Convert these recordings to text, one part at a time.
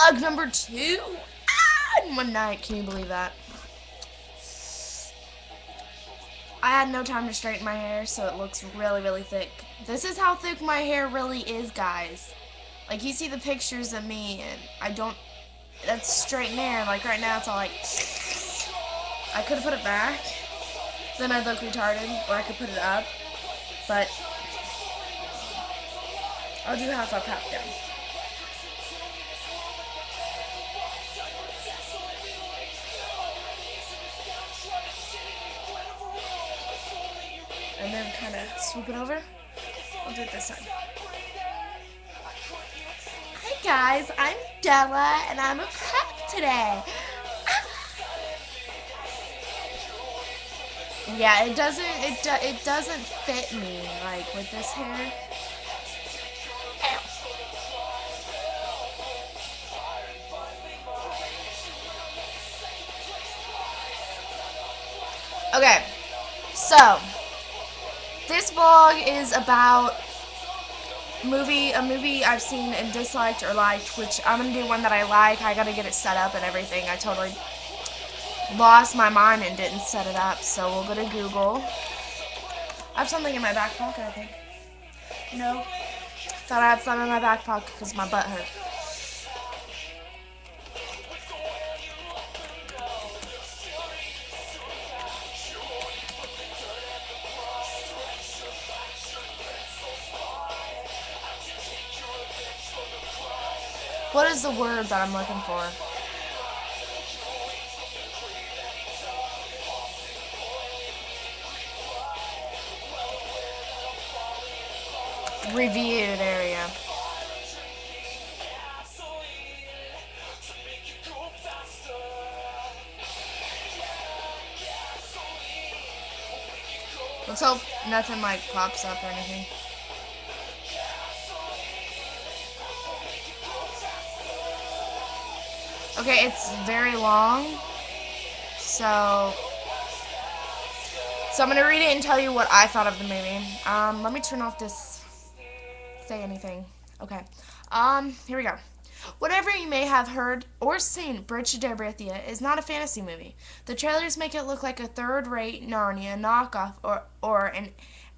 vlog number 2. In one night, can you believe that? I had no time to straighten my hair, so it looks really, really thick. This is how thick my hair really is, guys. Like, you see the pictures of me, and I don't, that's straighten hair. Like, right now, it's all like, I could have put it back, then I'd look retarded, or I could put it up, but I'll do half up, half down. And then kind of swoop it over. I'll do it this time. Hi guys, I'm Della, and I'm a prep today. Yeah, it doesn't fit me like with this hair. Okay, so this vlog is about a movie I've seen and disliked or liked, which I'm gonna do one that I like. I gotta get it set up and everything. I totally lost my mind and didn't set it up, so we'll go to Google. I have something in my back pocket, I think. No, thought I had something in my back pocket because my butt hurt. What is the word that I'm looking for? Reviewed area. Let's hope nothing like pops up or anything. Okay, it's very long, so I'm gonna read it and tell you what I thought of the movie. Let me turn off this say anything. Okay. Here we go. Whatever you may have heard or seen, Bridge to Terabithia is not a fantasy movie. The trailers make it look like a third-rate Narnia knockoff or an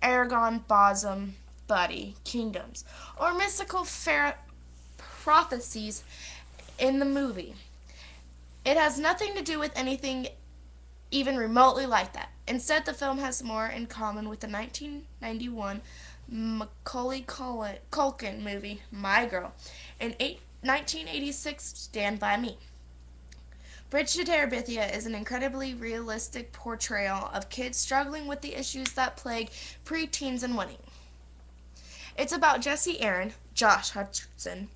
Aragon Bosom Buddy Kingdoms or mystical prophecies in the movie. It has nothing to do with anything even remotely like that. Instead, the film has more in common with the 1991 Macaulay Culkin movie, My Girl, and 1986 Stand By Me. Bridge to Terabithia is an incredibly realistic portrayal of kids struggling with the issues that plague preteens and winning. It's about Jesse Aaron, Josh Hutcherson,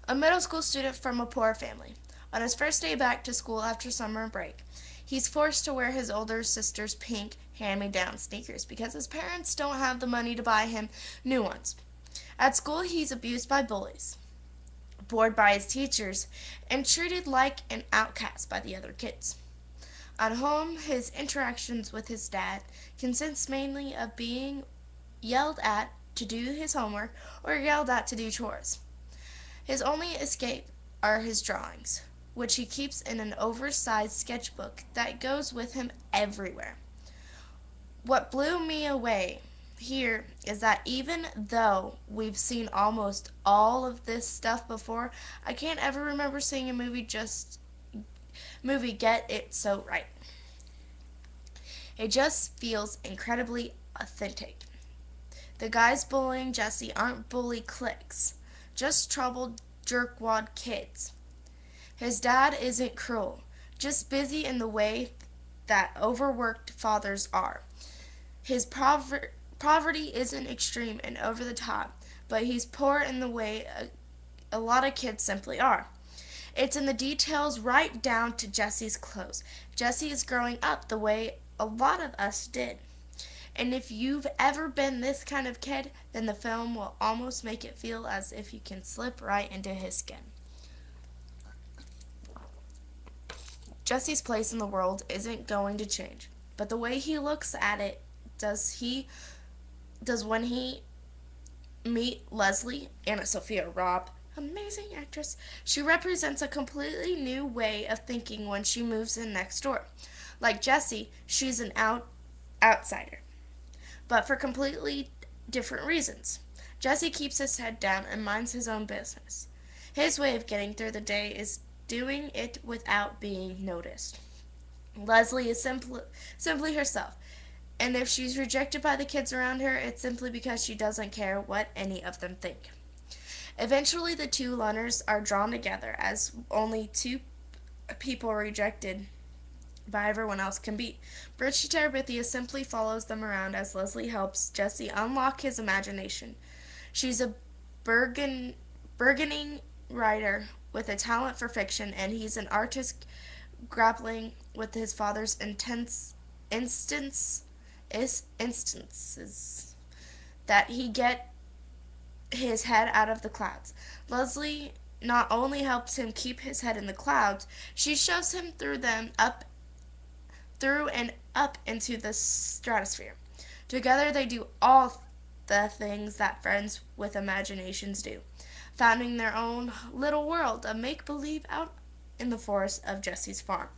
a middle school student from a poor family. On his first day back to school after summer break, he's forced to wear his older sister's pink hand-me-down sneakers because his parents don't have the money to buy him new ones. At school, he's abused by bullies, bored by his teachers, and treated like an outcast by the other kids. At home, his interactions with his dad consist mainly of being yelled at to do his homework or yelled at to do chores. His only escape are his drawings, which he keeps in an oversized sketchbook that goes with him everywhere. What blew me away here is that even though we've seen almost all of this stuff before, I can't ever remember seeing a movie get it so right. It just feels incredibly authentic. The guys bullying Jesse aren't bully cliques, just troubled jerkwad kids. His dad isn't cruel, just busy in the way that overworked fathers are. His poverty isn't extreme and over the top, but he's poor in the way a lot of kids simply are. It's in the details right down to Jesse's clothes. Jesse is growing up the way a lot of us did. And if you've ever been this kind of kid, then the film will almost make it feel as if you can slip right into his skin. Jesse's place in the world isn't going to change, but the way he looks at it does when he meet Leslie, Anna Sophia Robb, amazing actress. She represents a completely new way of thinking when she moves in next door. Like Jesse, she's an outsider, but for completely different reasons. Jesse keeps his head down and minds his own business. His way of getting through the day is doing it without being noticed. Leslie is simply herself, and if she's rejected by the kids around her, it's simply because she doesn't care what any of them think. Eventually, the two learners are drawn together as only two people rejected by everyone else can be. Bridget Terabithia simply follows them around as Leslie helps Jesse unlock his imagination. She's a burgeoning writer with a talent for fiction, and he's an artist grappling with his father's instances that he get his head out of the clouds. Leslie not only helps him keep his head in the clouds, she shoves him through and up into the stratosphere. Together they do all the things that friends with imaginations do, founding their own little world of make-believe out in the forest of Jesse's farm.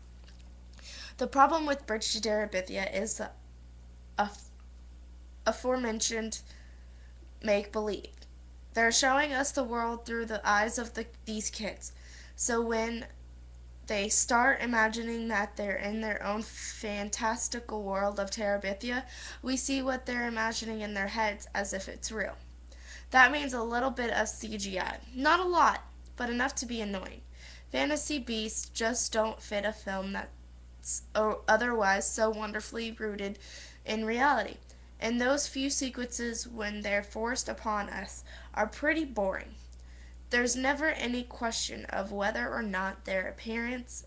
The problem with Bridge to Terabithia is the aforementioned make-believe. They're showing us the world through the eyes of these kids. So when they start imagining that they're in their own fantastical world of Terabithia, we see what they're imagining in their heads as if it's real. That means a little bit of CGI. Not a lot, but enough to be annoying. Fantasy beasts just don't fit a film that's otherwise so wonderfully rooted in reality. And those few sequences when they're forced upon us are pretty boring. There's never any question of whether or not their appearance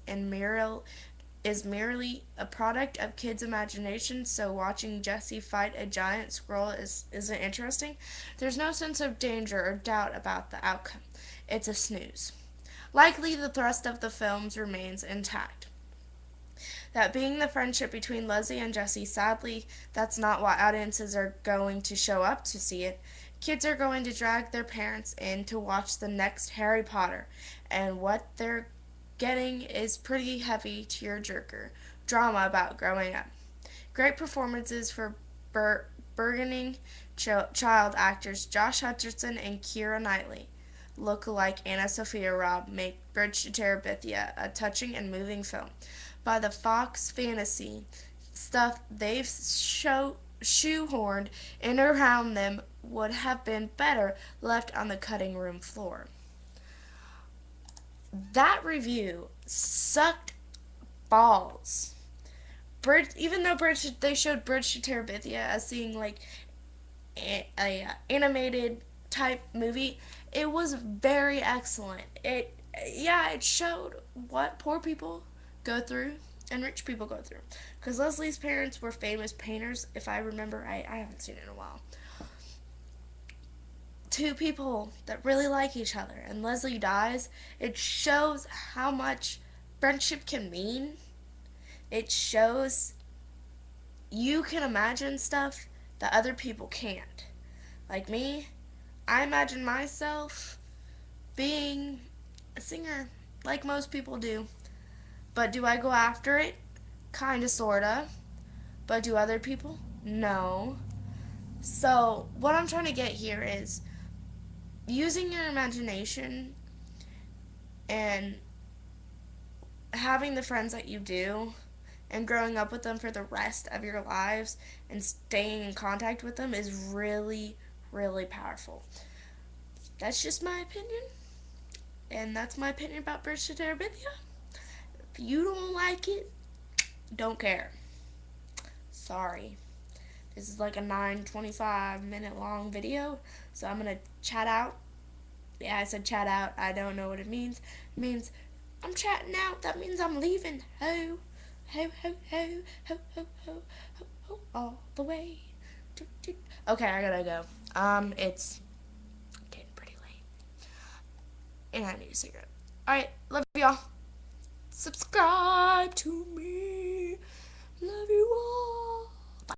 is merely a product of kids' imagination, so watching Jesse fight a giant squirrel isn't interesting. There's no sense of danger or doubt about the outcome. It's a snooze. Likely the thrust of the films remains intact. That being the friendship between Leslie and Jesse, sadly, that's not why audiences are going to show up to see it. Kids are going to drag their parents in to watch the next Harry Potter, and what they're getting is pretty heavy tearjerker drama about growing up. Great performances for burgeoning child actors Josh Hutcherson and Keira Knightley, look-alike Anna Sophia Robb, make Bridge to Terabithia a touching and moving film. By the Fox fantasy stuff they've shoehorned in around them would have been better left on the cutting room floor. That review sucked balls. Even though they showed Bridge to Terabithia as seeing like a animated type movie, it was very excellent. It showed what poor people go through and rich people go through. Because Leslie's parents were famous painters, if I remember. I haven't seen it in a while. Two people that really like each other, and Leslie dies. It shows how much friendship can mean. It shows you can imagine stuff that other people can't. Like me, I imagine myself being a singer, like most people do. But do I go after it? Kinda, sorta. But do other people? No. So, what I'm trying to get here is using your imagination and having the friends that you do and growing up with them for the rest of your lives and staying in contact with them is really, really powerful. That's just my opinion. And that's my opinion about Bridge to Terabithia. If you don't like it, don't care. Sorry. This is like a 9-25-minute long video, so I'm going to chat out. Yeah, I said chat out. I don't know what it means. It means I'm chatting out. That means I'm leaving. Ho, ho, ho, ho, ho, ho, ho, ho, ho, all the way. Okay, I gotta go. It's getting pretty late. And I need a cigarette. Alright, love y'all. Subscribe to me. Love you all.